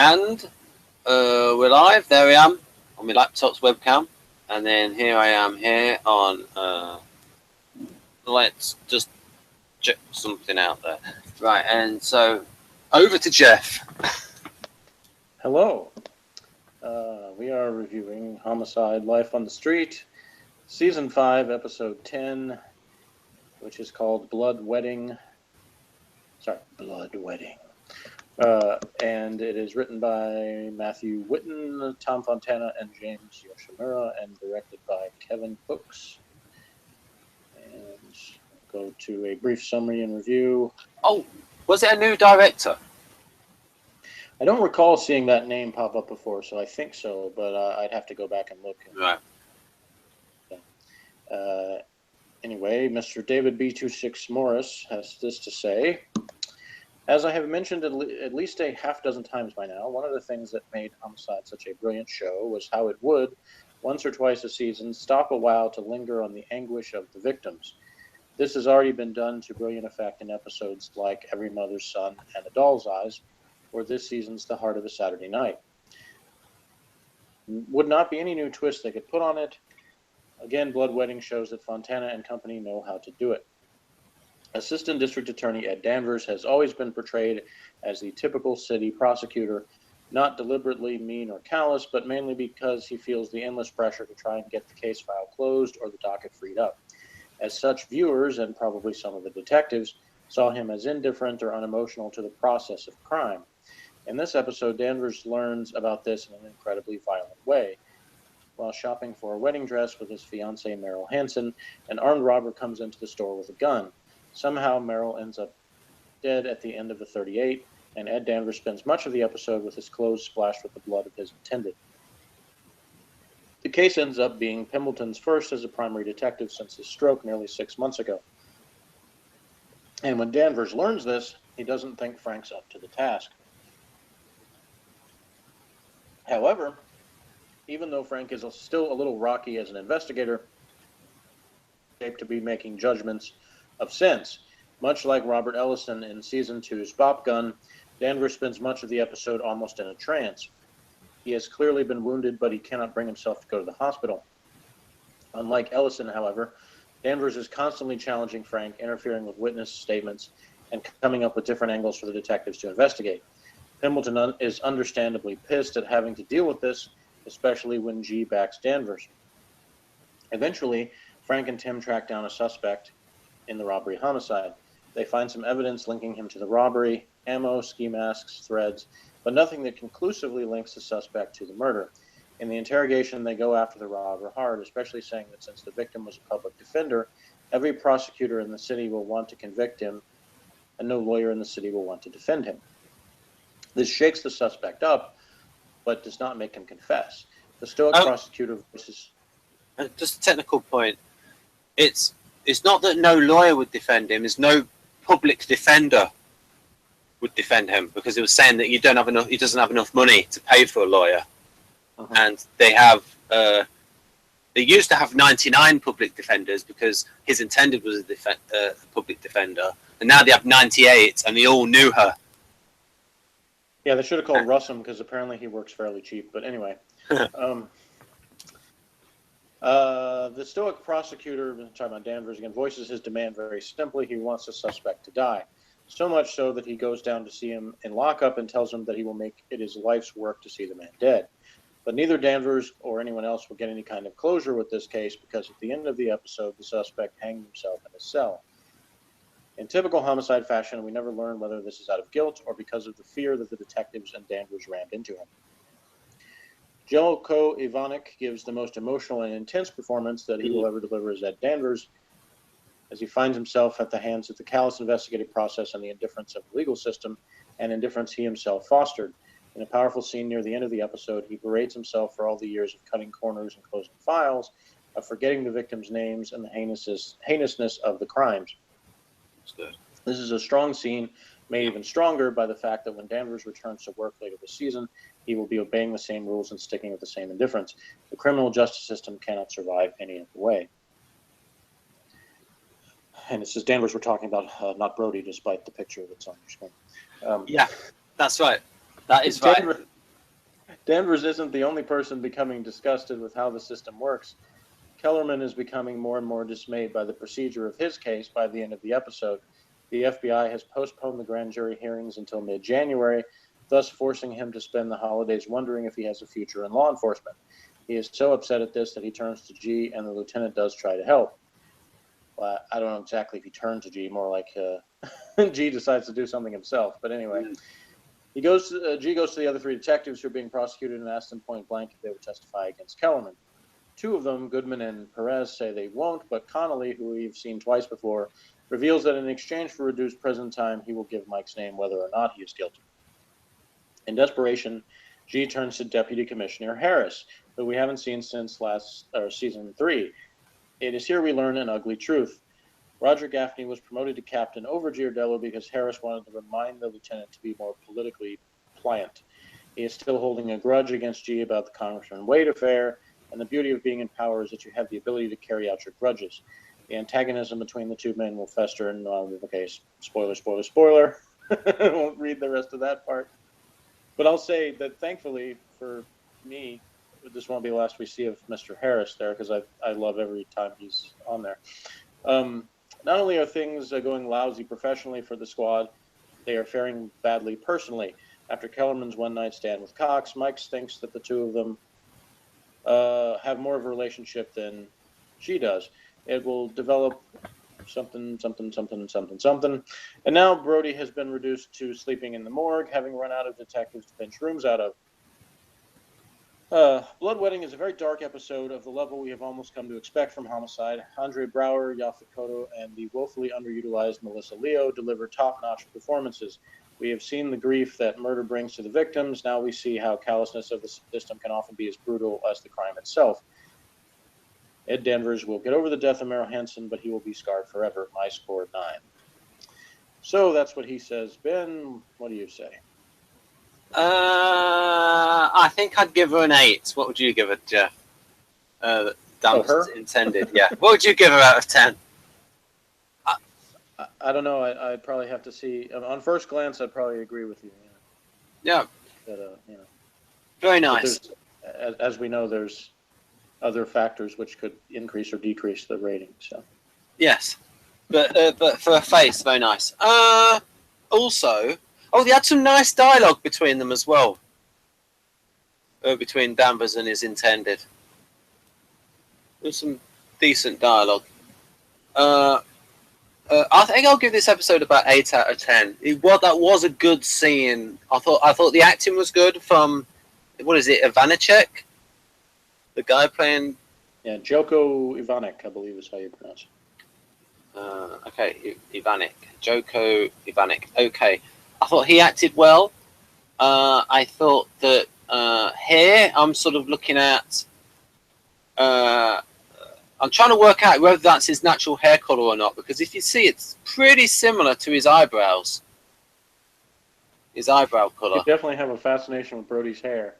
And we're live. There I am on my laptop's webcam. And then here I am here on... let's just check something out there. Right, and so over to Jeff. Hello. We are reviewing Homicide: Life on the Street, Season 5, Episode 10, which is called Blood Wedding. And it is written by Matthew Whitten, Tom Fontana, and James Yoshimura, and directed by Kevin Hooks. And go to a brief summary and review. Oh, was it a new director? I don't recall seeing that name pop up before, so I think so, but I'd have to go back and look. Right. Anyway, Mr. David B26 Morris has this to say. As I have mentioned at least a half dozen times by now, one of the things that made Homicide such a brilliant show was how it would, once or twice a season, stop a while to linger on the anguish of the victims. This has already been done to brilliant effect in episodes like Every Mother's Son and A Doll's Eyes, or this season's The Heart of a Saturday Night. Would not be any new twist they could put on it. Again, Blood Wedding shows that Fontana and company know how to do it. Assistant District Attorney Ed Danvers has always been portrayed as the typical city prosecutor, not deliberately mean or callous, but mainly because he feels the endless pressure to try and get the case file closed or the docket freed up. As such, viewers, and probably some of the detectives, saw him as indifferent or unemotional to the process of crime. In this episode, Danvers learns about this in an incredibly violent way. While shopping for a wedding dress with his fiancée, Meryl Hansen, an armed robber comes into the store with a gun. Somehow, Meryl ends up dead at the end of the 38, and Ed Danvers spends much of the episode with his clothes splashed with the blood of his intended. The case ends up being Pembleton's first as a primary detective since his stroke nearly 6 months ago. And when Danvers learns this, he doesn't think Frank's up to the task. However, even though Frank is still a little rocky as an investigator, he's to be making judgments of sense. Much like Robert Ellison in Season 2's Bop Gun, Danvers spends much of the episode almost in a trance. He has clearly been wounded, but he cannot bring himself to go to the hospital. Unlike Ellison, however, Danvers is constantly challenging Frank, interfering with witness statements, and coming up with different angles for the detectives to investigate. Pembleton is understandably pissed at having to deal with this, especially when G backs Danvers. Eventually, Frank and Tim track down a suspect in the robbery homicide. They find some evidence linking him to the robbery, ammo, ski masks, threads, but nothing that conclusively links the suspect to the murder. In the interrogation, they go after the robber hard, especially saying that since the victim was a public defender, every prosecutor in the city will want to convict him, and no lawyer in the city will want to defend him. This shakes the suspect up, but does not make him confess. The stoic prosecutor voices... Just a technical point. It's not that no lawyer would defend him, it's no public defender would defend him, because it was saying that he doesn't have enough money to pay for a lawyer. Uh-huh. And they used to have 99 public defenders because his intended was a public defender, and now they have 98, and they all knew her. Yeah, they should have called Russum because apparently he works fairly cheap. But anyway, the stoic prosecutor, talking about Danvers again, voices his demand very simply. He wants the suspect to die. So much so that he goes down to see him in lockup and tells him that he will make it his life's work to see the man dead. But neither Danvers or anyone else will get any kind of closure with this case because at the end of the episode, the suspect hanged himself in his cell. In typical homicide fashion, we never learn whether this is out of guilt or because of the fear that the detectives and Danvers rammed into him. Jelko Ivanek gives the most emotional and intense performance that he will ever deliver as Ed Danvers, as he finds himself at the hands of the callous investigative process and the indifference of the legal system, and indifference he himself fostered. In a powerful scene near the end of the episode, he berates himself for all the years of cutting corners and closing files, of forgetting the victims' names and the heinousness of the crimes. This is a strong scene, made even stronger by the fact that when Danvers returns to work later this season, he will be obeying the same rules and sticking with the same indifference. The criminal justice system cannot survive any other way. And it says Danvers we're talking about, not Brody, despite the picture that's on your screen. Yeah, that's right. That is right. Danvers isn't the only person becoming disgusted with how the system works. Kellerman is becoming more and more dismayed by the procedure of his case by the end of the episode. The FBI has postponed the grand jury hearings until mid-January, thus forcing him to spend the holidays wondering if he has a future in law enforcement. He is so upset at this that he turns to G, and the lieutenant does try to help. Well, I don't know exactly if he turned to G, more like G decides to do something himself. But anyway, G goes to the other three detectives who are being prosecuted and asks them point blank if they would testify against Kellerman. Two of them, Goodman and Perez, say they won't, but Connolly, who we've seen twice before, reveals that in exchange for reduced prison time, he will give Mike's name whether or not he is guilty. In desperation, G turns to Deputy Commissioner Harris, who we haven't seen since season 3. It is here we learn an ugly truth. Roger Gaffney was promoted to captain over Giardello because Harris wanted to remind the lieutenant to be more politically pliant. He is still holding a grudge against G about the Congressman Wade affair, and the beauty of being in power is that you have the ability to carry out your grudges. The antagonism between the two men will fester, and okay, spoiler. I won't read the rest of that part. But I'll say that thankfully for me, this won't be the last we see of Mr. Harris there, because I love every time he's on there. Not only are things going lousy professionally for the squad, they are faring badly personally. After Kellerman's one-night stand with Cox, Mike thinks that the two of them have more of a relationship than she does. It will develop something. And now Brody has been reduced to sleeping in the morgue, having run out of detectives to pinch rooms out of. Bloodwedding is a very dark episode of the level we have almost come to expect from Homicide. Andre Brower, Yaphet Kotto, and the woefully underutilized Melissa Leo deliver top-notch performances. We have seen the grief that murder brings to the victims. Now we see how callousness of the system can often be as brutal as the crime itself. Ed Danvers will get over the death of Merrill Henson, but he will be scarred forever. My score, 9. So that's what he says. Ben, what do you say? I think I'd give her an 8. What would you give it, Jeff? Danvers intended, yeah. What would you give her out of 10? I don't know. I'd probably have to see. On first glance, I'd probably agree with you. Yeah. But, very nice. As we know, there's other factors which could increase or decrease the rating. So. Yes, but for a face, very nice. Also, they had some nice dialogue between them as well. Between Danvers and his intended. There's some decent dialogue. I think I'll give this episode about 8 out of 10. That was a good scene. I thought the acting was good from, what is it, Ivanicek? The guy playing... Yeah, Joko Ivanek, I believe is how you pronounce it. Okay, Ivanek. Joko Ivanek. Okay. I thought he acted well. I thought that here I'm sort of looking at... I'm trying to work out whether that's his natural hair color or not, because if you see, it's pretty similar to his eyebrows. His eyebrow color. You definitely have a fascination with Brody's hair.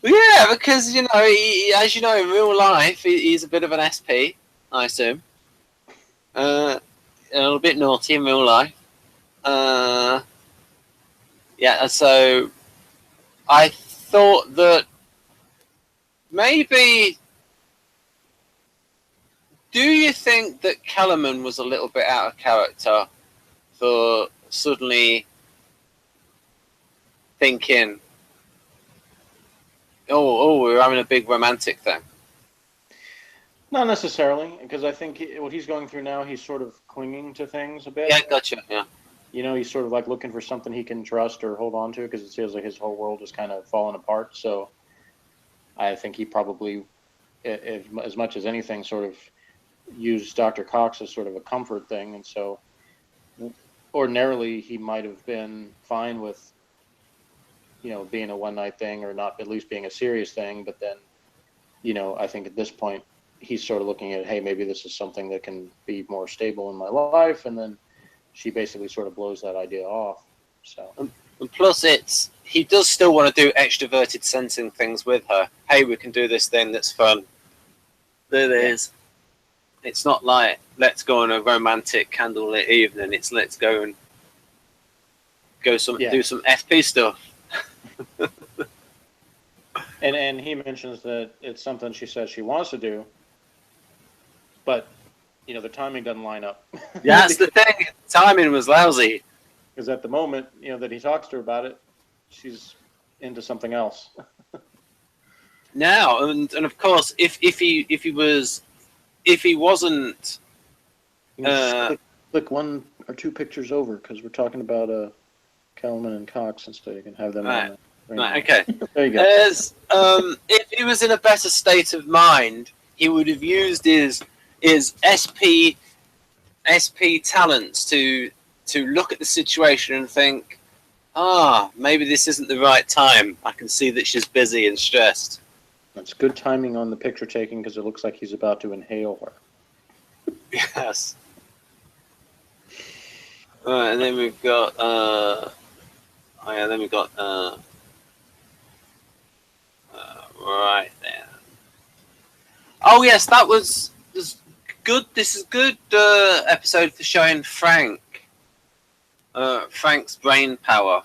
Yeah, because, as you know, in real life, he's a bit of an SP, I assume. A little bit naughty in real life. Yeah, so I thought that maybe, do you think that Kellerman was a little bit out of character for suddenly thinking, we're having a big romantic thing? Not necessarily, because I think what he's going through now, he's sort of clinging to things a bit. Yeah, gotcha, yeah. He's sort of like looking for something he can trust or hold on to, because it feels like his whole world is kind of falling apart, so... I think he probably, as much as anything, sort of used Dr. Cox as sort of a comfort thing. And so ordinarily he might have been fine with, being a one-night thing or not at least being a serious thing. But then, I think at this point he's sort of looking at, hey, maybe this is something that can be more stable in my life. And then she basically sort of blows that idea off. So. And plus, he does still want to do extroverted sensing things with her. Hey, we can do this thing that's fun. There it is. It's not like, let's go on a romantic candlelit evening. It's let's go and do some FP stuff. And he mentions that it's something she says she wants to do, but the timing doesn't line up. Yeah, that's the thing. Timing was lousy. Because at the moment, that he talks to her about it, she's into something else. Now, and of course, if he wasn't, click one or two pictures over because we're talking about Kelman and Cox, and so you can have them. Right. On Right, okay. There you go. If he was in a better state of mind, he would have used his SP talents to look at the situation and think, maybe this isn't the right time. I can see that she's busy and stressed. That's good timing on the picture taking because it looks like he's about to inhale her. Yes. All right, and then we've got right then. Oh yes, that was good. This is good episode for showing Frank's brain power.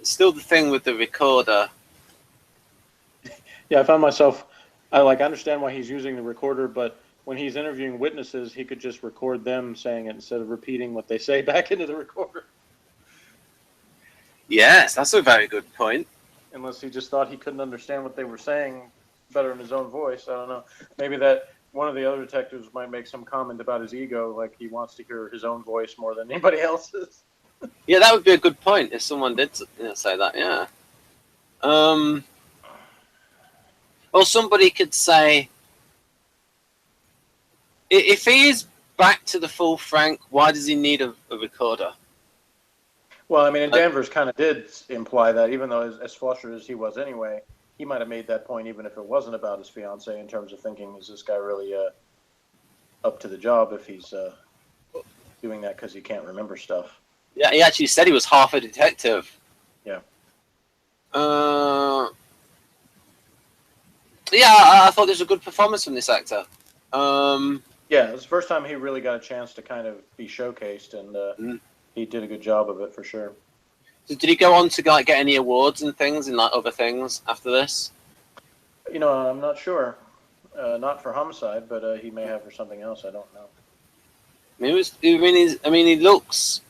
Still the thing with the recorder. Yeah, I found myself. I understand why he's using the recorder, but when he's interviewing witnesses, he could just record them saying it instead of repeating what they say back into the recorder. Yes, that's a very good point. Unless he just thought he couldn't understand what they were saying better in his own voice. I don't know. Maybe that one of the other detectives might make some comment about his ego, like he wants to hear his own voice more than anybody else's. Yeah, that would be a good point if someone did say that, yeah. Or somebody could say, if he is back to the full Frank, why does he need a recorder? Well, I mean, and Danvers kind of did imply that, even though as flustered as he was anyway, he might have made that point even if it wasn't about his fiancée, in terms of thinking, is this guy really up to the job if he's doing that because he can't remember stuff? Yeah, he actually said he was half a detective. Yeah. Yeah, I thought this was a good performance from this actor. Yeah, it was the first time he really got a chance to kind of be showcased, and he did a good job of it for sure. So did he go on to get any awards and things and other things after this? I'm not sure. Not for Homicide, but he may have for something else. I don't know. He looks.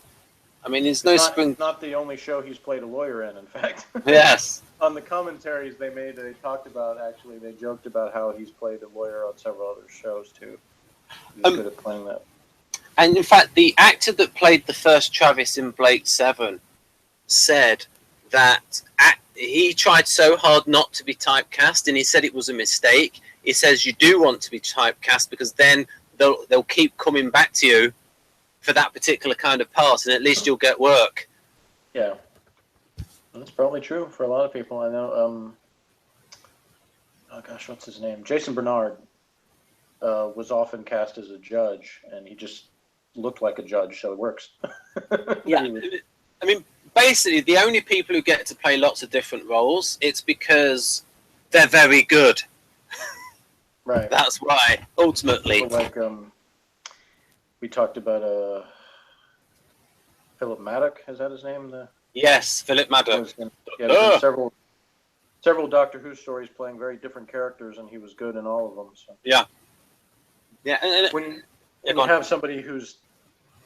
He's no spring. Not the only show he's played a lawyer in fact. Yes. On the commentaries they joked about how he's played a lawyer on several other shows too. He's good at playing that. And in fact, the actor that played the first Travis in Blake 7 said that he tried so hard not to be typecast, and he said it was a mistake. He says you do want to be typecast because then they'll keep coming back to you for that particular kind of part, and at least you'll get work. Yeah, that's probably true for a lot of people. I know. Oh gosh, what's his name? Jason Bernard was often cast as a judge, and he just looked like a judge, so it works. Yeah, basically, the only people who get to play lots of different roles, it's because they're very good. Right. That's why, ultimately. We talked about Philip Maddock. Is that his name? Yes, Philip Maddock. There's been several Doctor Who stories playing very different characters, and he was good in all of them. So. Yeah. Yeah. And when you have somebody who's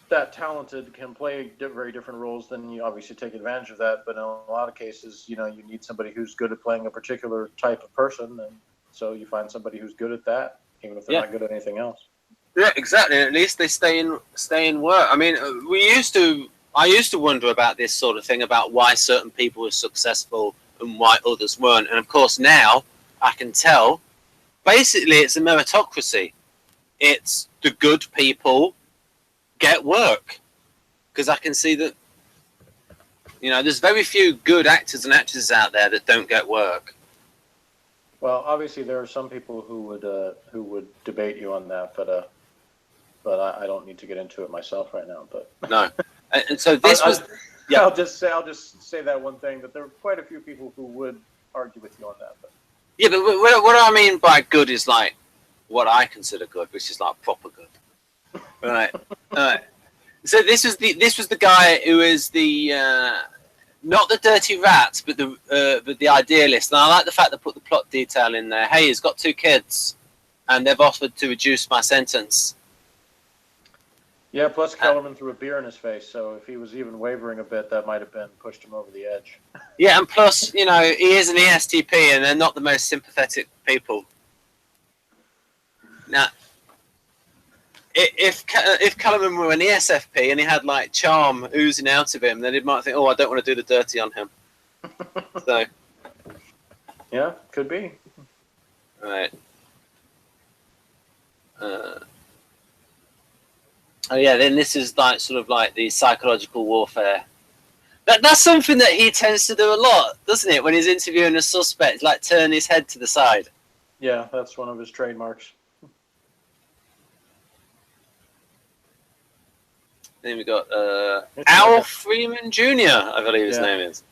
that talented, can play very different roles, then you obviously take advantage of that. But in a lot of cases, you need somebody who's good at playing a particular type of person, and so you find somebody who's good at that, even if they're not good at anything else. Yeah, exactly. At least they stay in work. I used to wonder about this sort of thing, about why certain people were successful and why others weren't. And of course now I can tell, basically it's a meritocracy. It's the good people get work. Because I can see that, there's very few good actors and actresses out there that don't get work. Well, obviously there are some people who would debate you on that, but I don't need to get into it myself right now. But no, and so this was. Yeah. I'll just say that one thing, that there are quite a few people who would argue with you on that. But. Yeah, but what I mean by good is like what I consider good, which is like proper good. Right. All right. So this was the guy who is the not the dirty rat, but the idealist. And I like the fact they put the plot detail in there. Hey, he's got 2 kids, and they've offered to reduce my sentence. Yeah, plus Kellerman threw a beer in his face, so if he was even wavering a bit, that might have been pushed him over the edge. Yeah, and plus, you know, he is an ESTP, and they're not the most sympathetic people. Now, if Kellerman were an ESFP and he had like charm oozing out of him, then he might think, "Oh, I don't want to do the dirty on him." So, yeah, could be. Right. Oh yeah, then this is like sort of like the psychological warfare. That's something that he tends to do a lot, doesn't it? When he's interviewing a suspect, like turn his head to the side. Yeah, that's one of his trademarks. Then we got Al Freeman Jr., I believe his name is.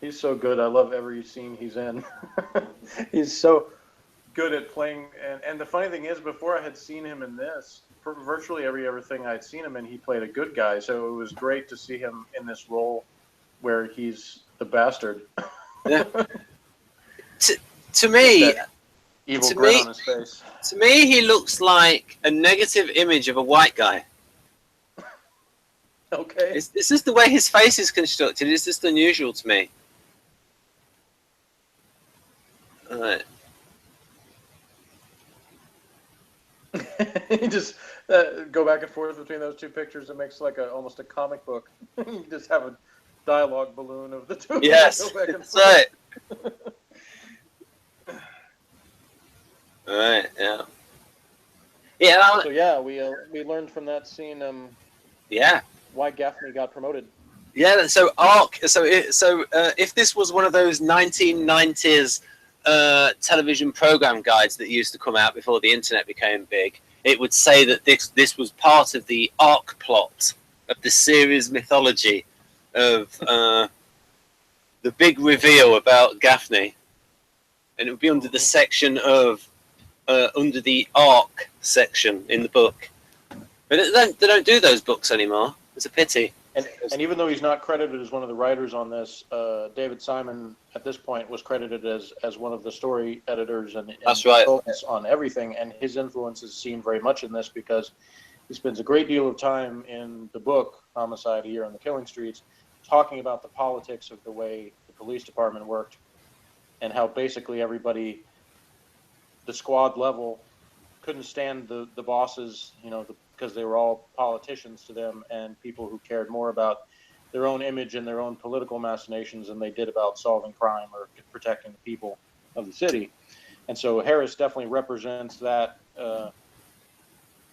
He's so good. I love every scene he's in. He's so good at playing. And the funny thing is, before I had seen him in this, for virtually every other thing I'd seen him in, he played a good guy. So it was great to see him in this role where he's the bastard. Yeah. To me, evil grin on his face. To me, he looks like a negative image of a white guy. Okay. It's just the way his face is constructed. It's just unusual to me. All right. You just go back and forth between those 2 pictures. It makes like almost a comic book. You just have a dialogue balloon of the 2. Yes, that's right. All right. Yeah. Yeah. So yeah, we learned from that scene. Yeah. Why Gaffney got promoted. Yeah. So if this was one of those 1990s television program guides that used to come out before the internet became big, it would say that this was part of the arc plot of the series mythology of the big reveal about Gaffney, and it would be under the section of under the arc section in the book. But they don't do those books anymore. It's a pity. And even though he's not credited as one of the writers on this, David Simon at this point was credited as one of the story editors and that's right, on everything. And his influence is seen very much in this because he spends a great deal of time in the book Homicide here on the Killing Streets talking about the politics of the way the police department worked and how basically everybody, the squad level, couldn't stand the bosses, because they were all politicians to them and people who cared more about their own image and their own political machinations than they did about solving crime or protecting the people of the city. And so Harris definitely represents that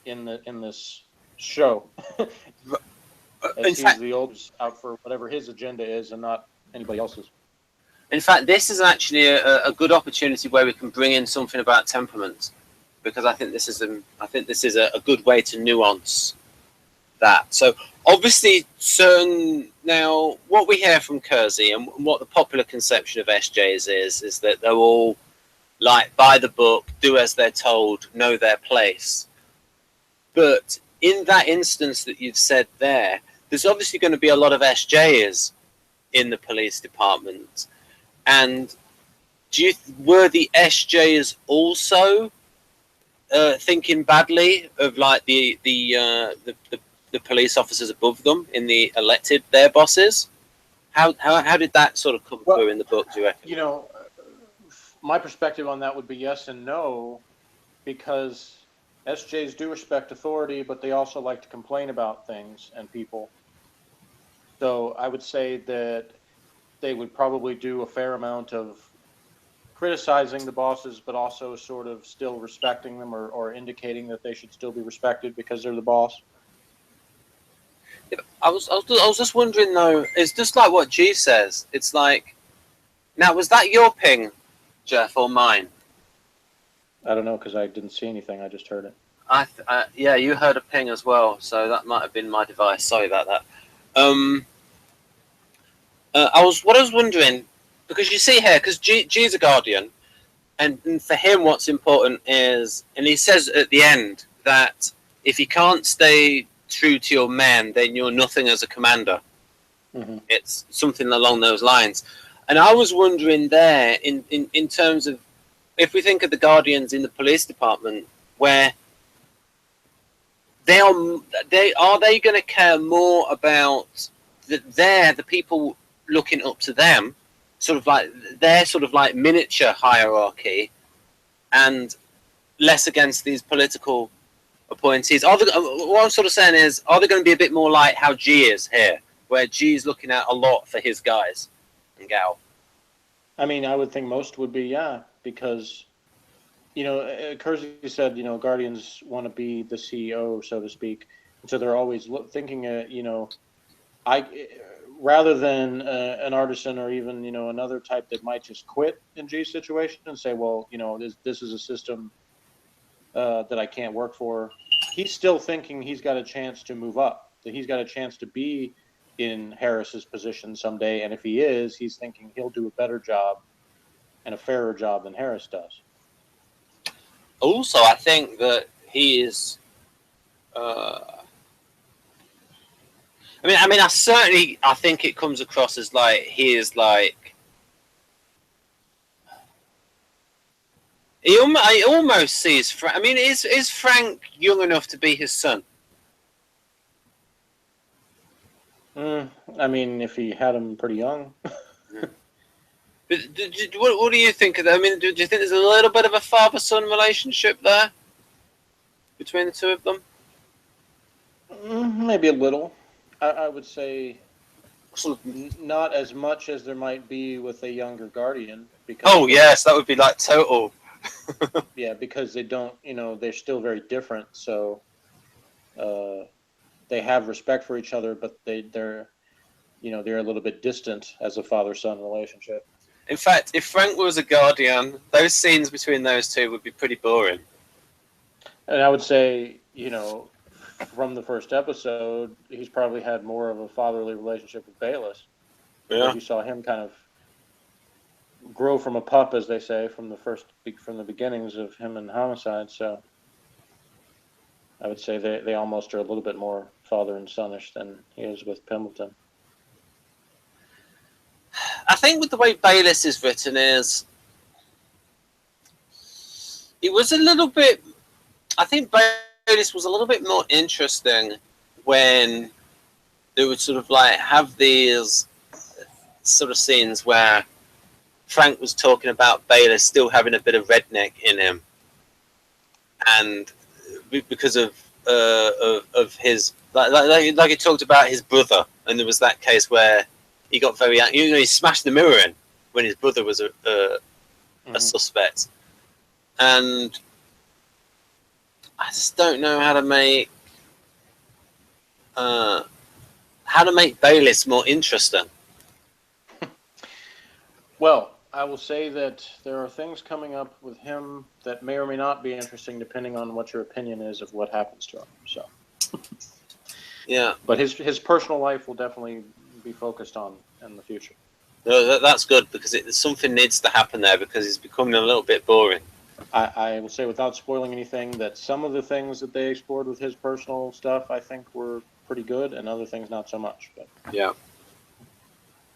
in this show. As he's the oldest out for whatever his agenda is and not anybody else's. In fact, this is actually a good opportunity where we can bring in something about temperament, because I think this is a good way to nuance that. So obviously, now what we hear from Kersey and what the popular conception of SJs is that they're all like by the book, do as they're told, know their place. But in that instance that you've said there's obviously going to be a lot of SJs in the police department. And were the SJs also thinking badly of like the police officers above them in the elected their bosses? How did that sort of come through in the book, do you reckon? My perspective on that would be yes and no, because SJs do respect authority, but they also like to complain about things and people. So I would say that they would probably do a fair amount of criticizing the bosses, but also sort of still respecting them or indicating that they should still be respected because they're the boss. Yeah, I was just wondering though, it's just like what G says. It's like, now was that your ping, Jeff, or mine? I don't know, because I didn't see anything. I just heard it. Yeah, you heard a ping as well, so that might have been my device. Sorry about that. I was wondering, because you see here, because G's a guardian, and for him what's important is, and he says at the end that if he can't stay true to your men, then you're nothing as a commander. Mm-hmm. It's something along those lines. And I was wondering there, in terms of, if we think of the Guardians in the police department, where are they going to care more about the people looking up to them, sort of like their sort of like miniature hierarchy, and less against these political appointees? What I'm sort of saying is, are they going to be a bit more like how G is here, where G is looking out a lot for his guys and gal? I mean, I would think most would be, yeah, because, Kersey said, Guardians want to be the CEO, so to speak. And so they're always thinking, rather than an artisan or even, another type that might just quit in G's situation and say, well, this is a system that I can't work for. He's still thinking he's got a chance to move up, that he's got a chance to be in Harris's position someday. And if he is, he's thinking he'll do a better job and a fairer job than Harris does. Also, I think that he is. I think it comes across as like he is like. He almost sees Frank. I mean, is Frank young enough to be his son? I mean, if he had him pretty young. But what do you think of that? I mean, do you think there's a little bit of a father-son relationship there between the two of them? Maybe a little. I would say not as much as there might be with a younger Guardian. Because yes, that would be like total. Yeah, because they don't, they're still very different. So they have respect for each other, but they're a little bit distant as a father-son relationship. In fact, if Frank was a Guardian, those scenes between those two would be pretty boring. And I would say, from the first episode, he's probably had more of a fatherly relationship with Bayless. Yeah. You saw him kind of grow from a pup, as they say, from the beginnings of him and Homicide. So I would say they almost are a little bit more father and sonish than he is with Pendleton. I think with the way Bayless is written it was a little bit. I think Bayless was a little bit more interesting when they would sort of like have these sort of scenes where Frank was talking about Bayless still having a bit of redneck in him, and because of his like he talked about his brother, and there was that case where he got very he smashed the mirror in when his brother was a suspect, and I just don't know how to make Bayless more interesting. Well, I will say that there are things coming up with him that may or may not be interesting, depending on what your opinion is of what happens to him. So, yeah, but his personal life will definitely be focused on in the future. No, that's good, because something needs to happen there, because it's becoming a little bit boring. I will say, without spoiling anything, that some of the things that they explored with his personal stuff, I think, were pretty good, and other things not so much. But yeah,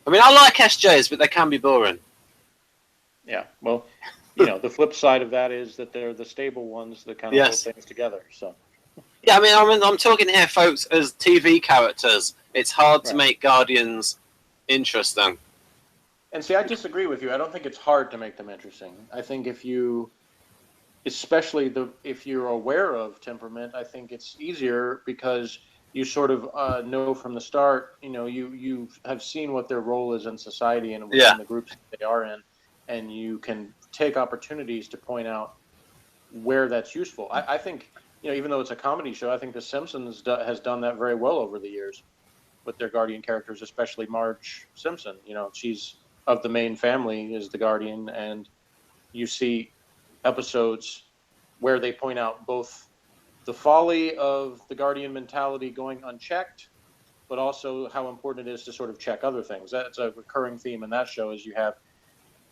I mean, I like SJs, but they can be boring. Yeah, well, the flip side of that is that they're the stable ones that kind of hold things together. So. Yeah, I mean, I'm talking here, folks, as TV characters. It's hard to make Guardians interesting. And see, I disagree with you. I don't think it's hard to make them interesting. I think if you're aware of temperament, I think it's easier, because you sort of know from the start. You have seen what their role is in society and within the groups that they are in, and you can take opportunities to point out where that's useful. I think, even though it's a comedy show, I think The Simpsons has done that very well over the years with their Guardian characters, especially Marge Simpson. She's of the main family, is the Guardian, and you see episodes where they point out both the folly of the Guardian mentality going unchecked, but also how important it is to sort of check other things. That's a recurring theme in that show, is you have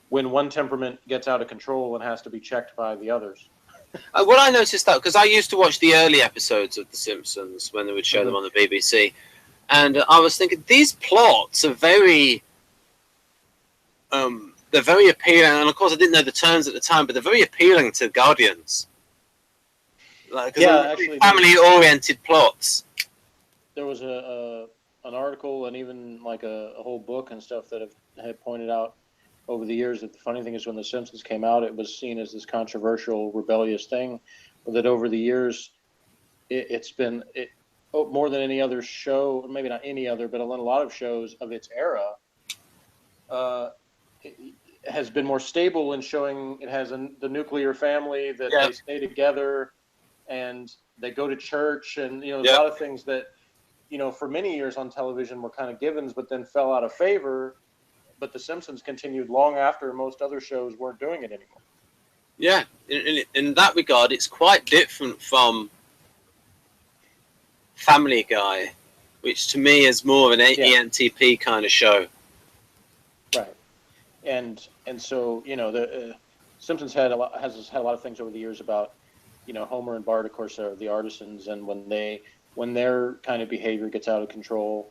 when one temperament gets out of control and has to be checked by the others. What I noticed that because I used to watch the early episodes of The Simpsons when they would show them on the BBC, and I was thinking these plots are very, they're very appealing. And of course, I didn't know the terms at the time, but they're very appealing to Guardians. Like, Actually, family-oriented plots. There was an article and even like a whole book and stuff that had pointed out over the years that the funny thing is when The Simpsons came out, it was seen as this controversial, rebellious thing. But that over the years, it's been more than any other show, maybe not any other, but a lot of shows of its era, it has been more stable in showing it has the nuclear family, that they stay together and they go to church, and a lot of things that for many years on television were kind of givens, but then fell out of favor. But The Simpsons continued long after most other shows weren't doing it anymore. Yeah, in that regard, it's quite different from Family Guy, which to me is more of an ENTP kind of show. Right, and so the Simpsons has had a lot of things over the years about Homer and Bart, of course, are the artisans, and when their kind of behavior gets out of control.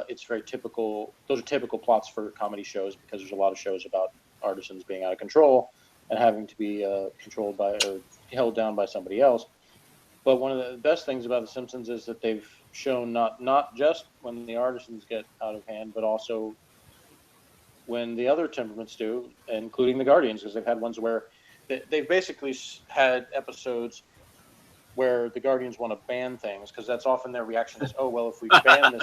It's very typical. Those are typical plots for comedy shows because there's a lot of shows about artisans being out of control and having to be controlled by or held down by somebody else. But one of the best things about The Simpsons is that they've shown not just when the artisans get out of hand, but also when the other temperaments do, including the Guardians, because they've had ones where they've basically had episodes where the Guardians want to ban things, because that's often their reaction is, oh, well, if we ban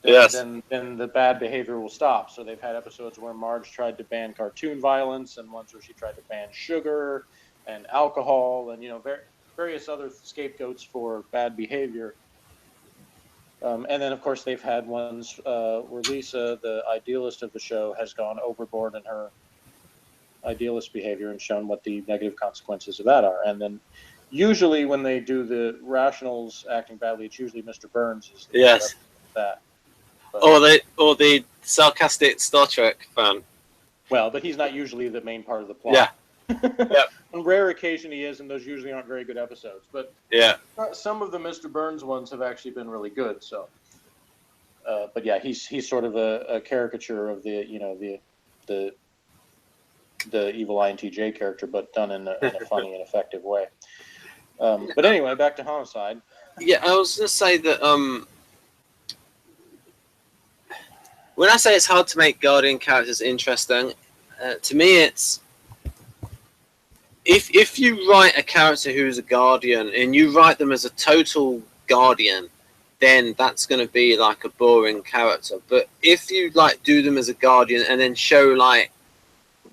this, then the bad behavior will stop. So they've had episodes where Marge tried to ban cartoon violence, and ones where she tried to ban sugar and alcohol, and various other scapegoats for bad behavior. And then, of course, they've had ones where Lisa, the idealist of the show, has gone overboard in her idealist behavior and shown what the negative consequences of that are. And then usually when they do the rationals acting badly, it's usually Mr. Burns is that. But, or the sarcastic Star Trek fan. Well, but he's not usually the main part of the plot. Yeah. On rare occasion he is, and those usually aren't very good episodes. But some of the Mr. Burns ones have actually been really good. So, but yeah, he's sort of a caricature of the evil INTJ character, but done in a funny and effective way. But anyway, back to Homicide. Yeah, I was going to say that when I say it's hard to make Guardian characters interesting, to me it's if you write a character who's a Guardian and you write them as a total Guardian, then that's going to be like a boring character. But if you do them as a Guardian and then show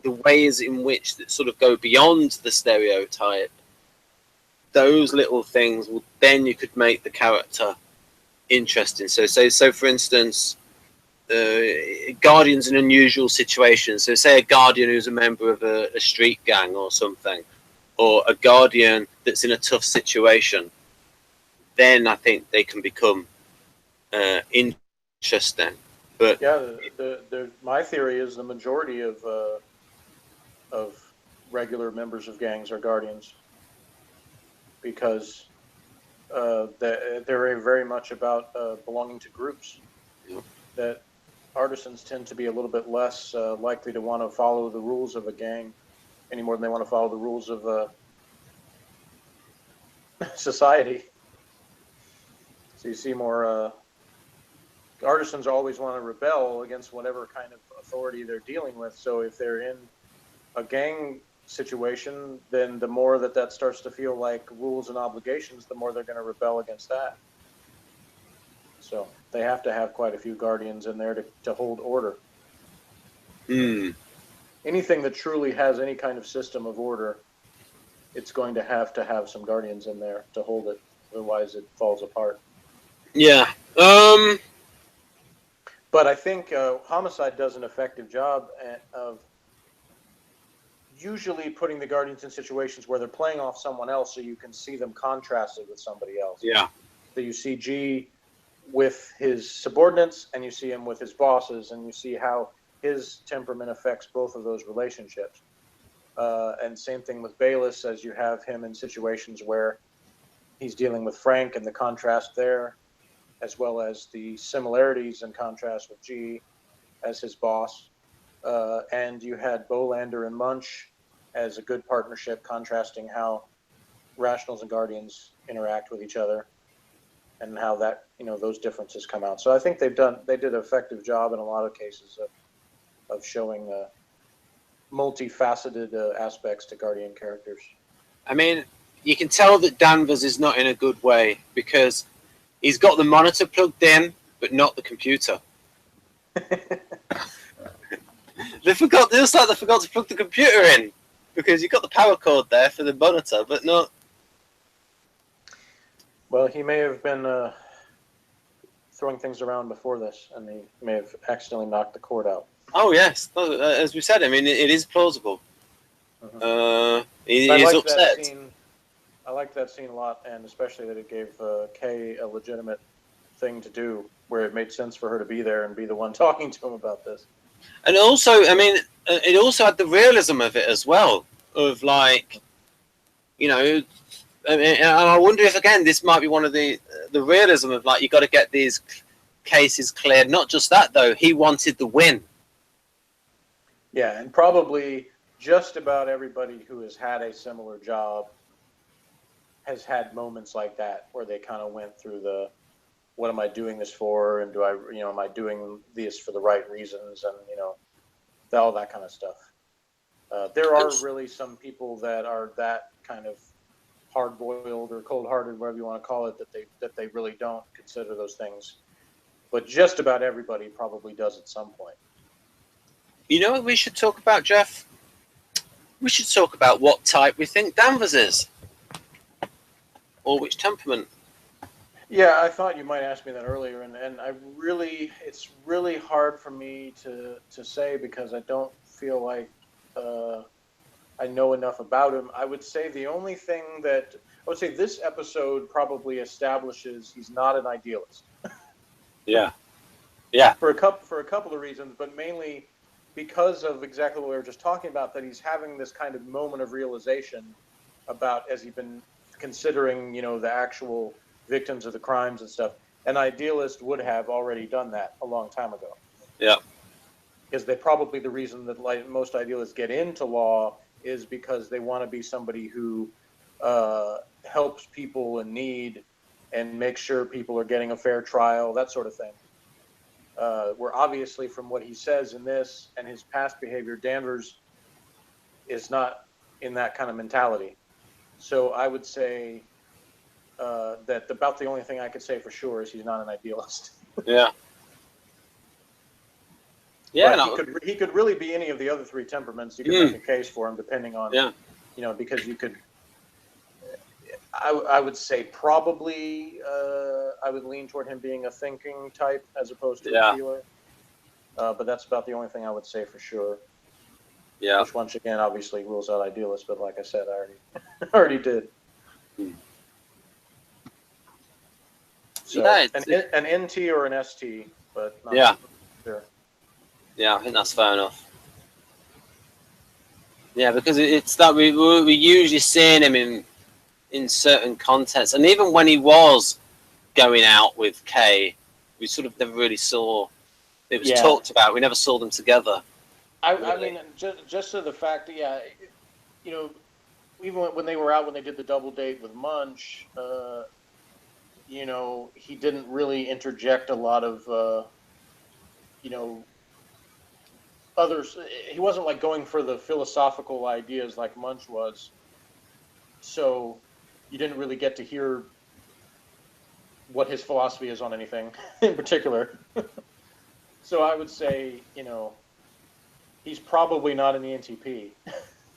the ways in which that sort of go beyond the stereotype, those little things, then you could make the character interesting. So for instance, Guardian's in unusual situations. So say a Guardian who's a member of a street gang or something, or a Guardian that's in a tough situation, then I think they can become interesting. But my theory is the majority of regular members of gangs are Guardians, because they're very much about belonging to groups. That artisans tend to be a little bit less likely to want to follow the rules of a gang any more than they want to follow the rules of society. So you see more artisans always want to rebel against whatever kind of authority they're dealing with. So if they're in a gang situation, then the more that starts to feel like rules and obligations, the more they're going to rebel against that. So they have to have quite a few Guardians in there to hold order. Anything that truly has any kind of system of order, it's going to have some Guardians in there to hold it. Otherwise, it falls apart. Yeah. But I think Homicide does an effective job of usually putting the Guardians in situations where they're playing off someone else, so you can see them contrasted with somebody else. Yeah. So you see G with his subordinates, and you see him with his bosses, and you see how his temperament affects both of those relationships. And same thing with Bayless, as you have him in situations where he's dealing with Frank and the contrast there, as well as the similarities and contrast with G as his boss. And you had Bolander and Munch as a good partnership, contrasting how Rationals and Guardians interact with each other and how that, those differences come out. So I think they did an effective job in a lot of cases of showing multifaceted aspects to Guardian characters. I mean, you can tell that Danvers is not in a good way because he's got the monitor plugged in, but not the computer. They forgot to plug the computer in because you've got the power cord there for the monitor, but not. Well, he may have been throwing things around before this, and he may have accidentally knocked the cord out. Oh yes, as we said, I mean it is plausible. He is upset. I liked that scene a lot, and especially that it gave Kay a legitimate thing to do, where it made sense for her to be there and be the one talking to him about this. And also, I mean, it also had the realism of it as well, of like, and I wonder if again this might be one of the realism of like you got to get these cases cleared. Not just that though, he wanted the win. Yeah, and probably just about everybody who has had a similar job has had moments like that where they kind of went through the, what am I doing this for? And do I, am I doing this for the right reasons? And, all that kind of stuff. There are really some people that are that kind of hard-boiled or cold-hearted, whatever you want to call it, that they really don't consider those things. But just about everybody probably does at some point. You know what we should talk about, Jeff? We should talk about what type we think Danvers is. Or which temperament. Yeah, I thought you might ask me that earlier, and it's really hard for me to say because I don't feel like I know enough about him. I would say this episode probably establishes he's not an idealist. Yeah. For a couple of reasons, but mainly because of exactly what we were just talking about, that he's having this kind of moment of realization about, as he's been considering, the actual victims of the crimes and stuff. An idealist would have already done that a long time ago. Yeah. Because the reason that most idealists get into law is because they want to be somebody who helps people in need and makes sure people are getting a fair trial, that sort of thing. Where obviously from what he says in this and his past behavior, Danvers is not in that kind of mentality. So I would say that about the only thing I could say for sure is he's not an idealist. Yeah. He could really be any of the other three temperaments. You could make a case for him depending on, because you could. I would say probably I would lean toward him being a thinking type as opposed to a feeler. But that's about the only thing I would say for sure. Yeah. Which once again obviously rules out idealist, but like I said, I already did. So an NT or an ST, but not sure. Yeah, I think that's fair enough. Yeah, because it's that we usually seeing him in certain contexts, and even when he was going out with Kay, we sort of never really saw. It was talked about. We never saw them together. I mean, just to the fact that even when they were out, when they did the double date with Munch, he didn't really interject a lot of, others. He wasn't like going for the philosophical ideas like Munch was. So you didn't really get to hear what his philosophy is on anything in particular. So I would say, he's probably not an ENTP.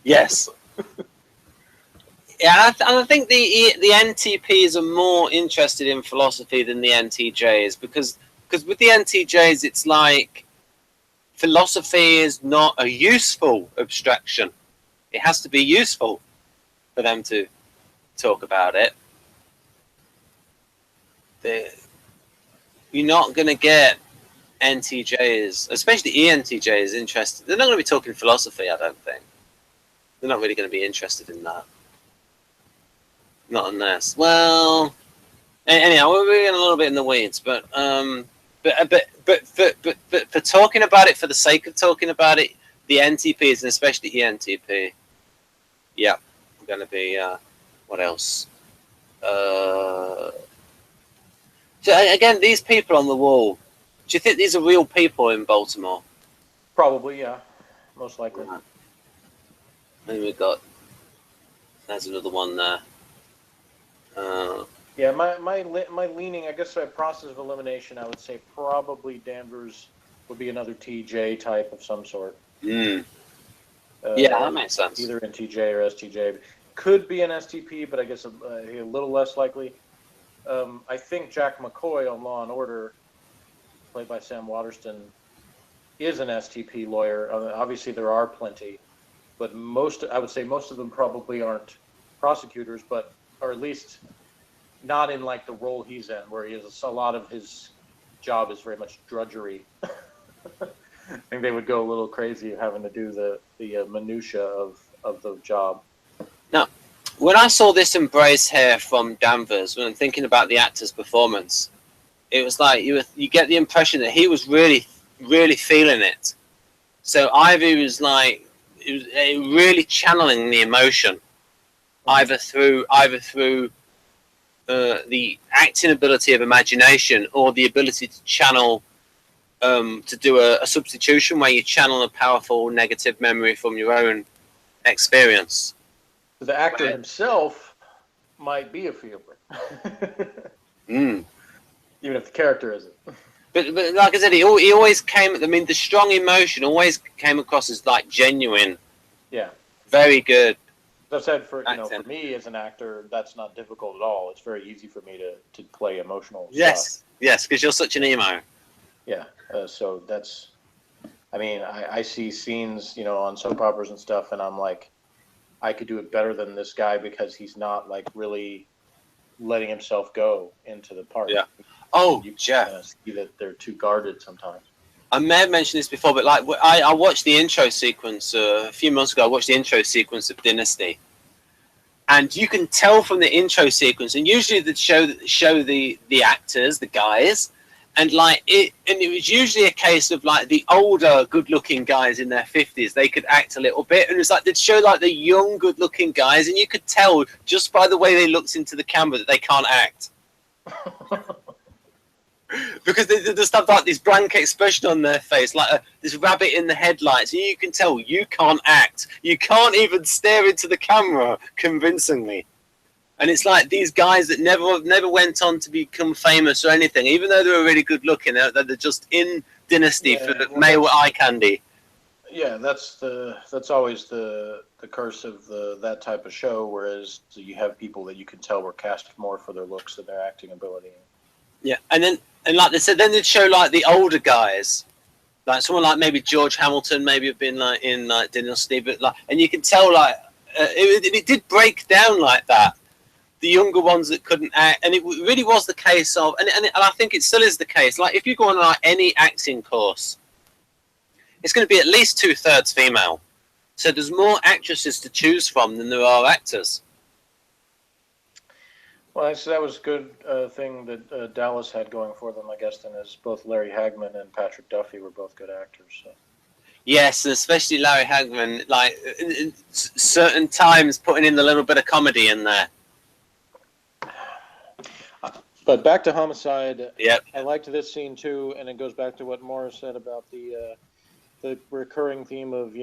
Yes. Yeah, and I think the NTPs are more interested in philosophy than the NTJs because with the NTJs, it's like philosophy is not a useful abstraction. It has to be useful for them to talk about it. You're not going to get NTJs, especially ENTJs, interested. They're not going to be talking philosophy, I don't think. They're not really going to be interested in that. Not unless, well, anyhow, we're getting a little bit in the weeds, but for talking about it for the sake of talking about it, the NTPs and especially ENTP, yeah, going to be what else? So again, these people on the wall. Do you think these are real people in Baltimore? Probably, yeah, most likely. And we've got. There's another one there. Yeah, my leaning, I guess, by process of elimination, I would say probably Danvers would be another TJ type of some sort. Yeah, that makes sense. Either NTJ or STJ. Could be an STP, but I guess a little less likely. I think Jack McCoy on Law and Order, played by Sam Waterston, is an STP lawyer. Obviously, there are plenty, but I would say most of them probably aren't prosecutors, but or at least not in like the role he's in, where he is a lot of his job is very much drudgery. I think they would go a little crazy having to do the minutia of the job. Now, when I saw this embrace here from Danvers, when I'm thinking about the actor's performance, it was like you get the impression that he was really, really feeling it. So Ivy was like, it was really channeling the emotion, either through the acting ability of imagination or the ability to channel, to do a substitution where you channel a powerful negative memory from your own experience. The actor himself might be a feeler. Even if the character isn't. But like I said, he always came. I mean, the strong emotion always came across as like genuine. Yeah. Very good. As I've said, for me as an actor, that's not difficult at all. It's very easy for me to play emotional stuff. Yes, because you're such an emo. Yeah. So that's. I mean, I see scenes, on soap operas and stuff, and I'm like, I could do it better than this guy because he's not like really letting himself go into the part. Yeah. Oh, you Jeff. See that they're too guarded sometimes. I may have mentioned this before, but like I watched the intro sequence a few months ago. I watched the intro sequence of Dynasty, and you can tell from the intro sequence, and usually they show the actors, the guys, and it was usually a case of like the older, good-looking guys in their 50s. They could act a little bit, and it's like they'd show like the young, good-looking guys, and you could tell just by the way they looked into the camera that they can't act. Because they just have like this blank expression on their face, like this rabbit in the headlights, and you can tell you can't act. You can't even stare into the camera convincingly. And it's like these guys that never went on to become famous or anything, even though they were really good looking, they're just in Dynasty for male eye candy. Yeah, that's always the curse of that type of show. Whereas you have people that you can tell were cast more for their looks than their acting ability. Yeah, and like they said, then they'd show like the older guys, like someone like maybe George Hamilton, maybe have been like in like Dynasty, but like, and you can tell like it did break down like that. The younger ones that couldn't act, and it really was the case of, and I think it still is the case. Like if you go on like any acting course, it's going to be at least 2/3 female. So there's more actresses to choose from than there are actors. Well, that was a good thing that Dallas had going for them, I guess, then, as both Larry Hagman and Patrick Duffy were both good actors. So. Yes, especially Larry Hagman, like in certain times putting in a little bit of comedy in there. But back to Homicide. Yep. I liked this scene too, and it goes back to what Morris said about the recurring theme of,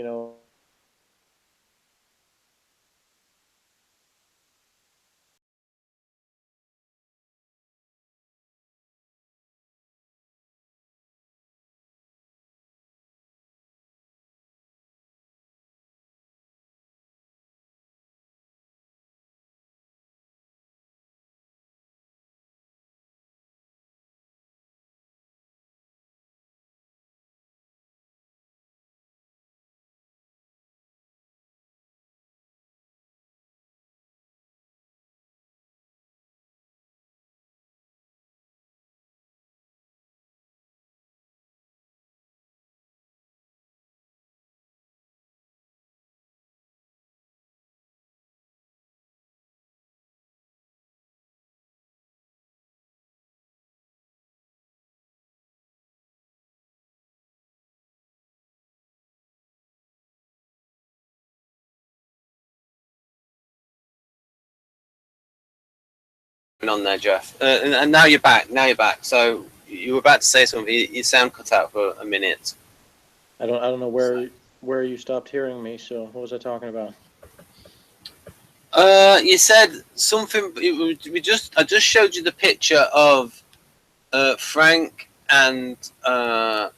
on there, Jeff. And now you're back. Now you're back. So you were about to say something. You sound cut out for a minute. I don't know where you stopped hearing me. So what was I talking about? You said something. I just showed you the picture of Frank and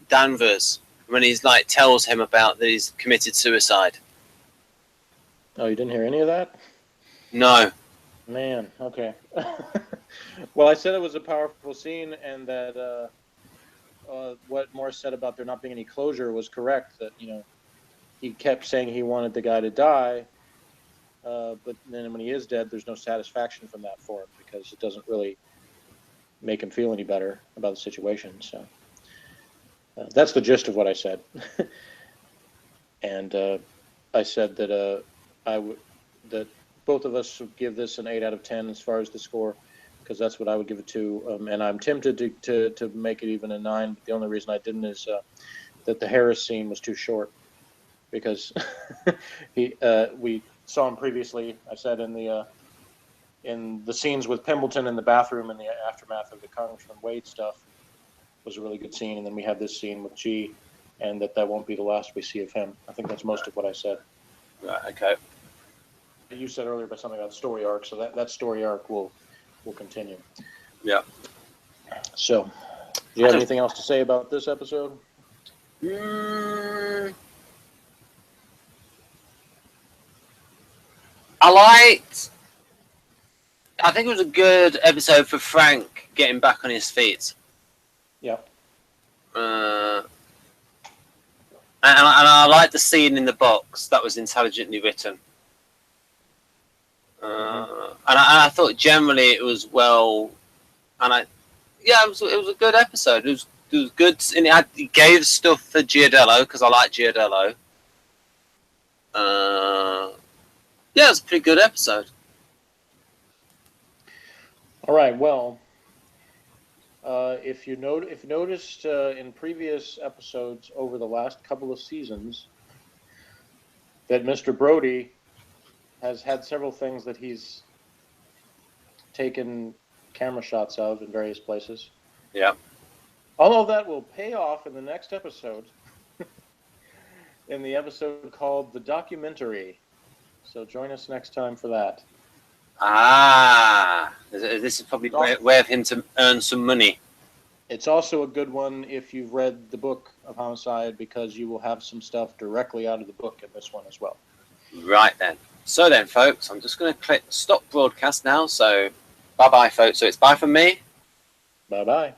Danvers when he's like tells him about that he's committed suicide. Oh, you didn't hear any of that? No. Man, okay. Well, I said it was a powerful scene, and that what Morris said about there not being any closure was correct. That he kept saying he wanted the guy to die, but then when he is dead, there's no satisfaction from that for him because it doesn't really make him feel any better about the situation. So that's the gist of what I said. And I said that that both of us would give this an 8 out of 10 as far as the score, because that's what I would give it to. And I'm tempted to make it even a 9. But the only reason I didn't is that the Harris scene was too short, because we saw him previously. I said in the scenes with Pimbleton in the bathroom in the aftermath of the Congressman Wade stuff was a really good scene, and then we have this scene with G, and that won't be the last we see of him. I think that's most of what I said. Right. Okay. You said earlier about something about story arc, so that story arc will continue. Yeah. So, do you have anything else to say about this episode? I think it was a good episode for Frank getting back on his feet. Yeah. And I liked the scene in the box. That was intelligently written. And I thought generally it was well, and it was a good episode. It was good, and it gave stuff for Giardello because I like Giardello. Yeah, it was a pretty good episode. All right. Well, if you noticed in previous episodes over the last couple of seasons that Mr. Brody has had several things that he's taken camera shots of in various places. Yeah. All of that will pay off in the next episode, in the episode called The Documentary. So join us next time for that. This is probably a way of him to earn some money. It's also a good one if you've read the book of Homicide, because you will have some stuff directly out of the book in this one as well. Right then. So then, folks, I'm just going to click stop broadcast now. So bye-bye, folks. So it's bye from me. Bye-bye.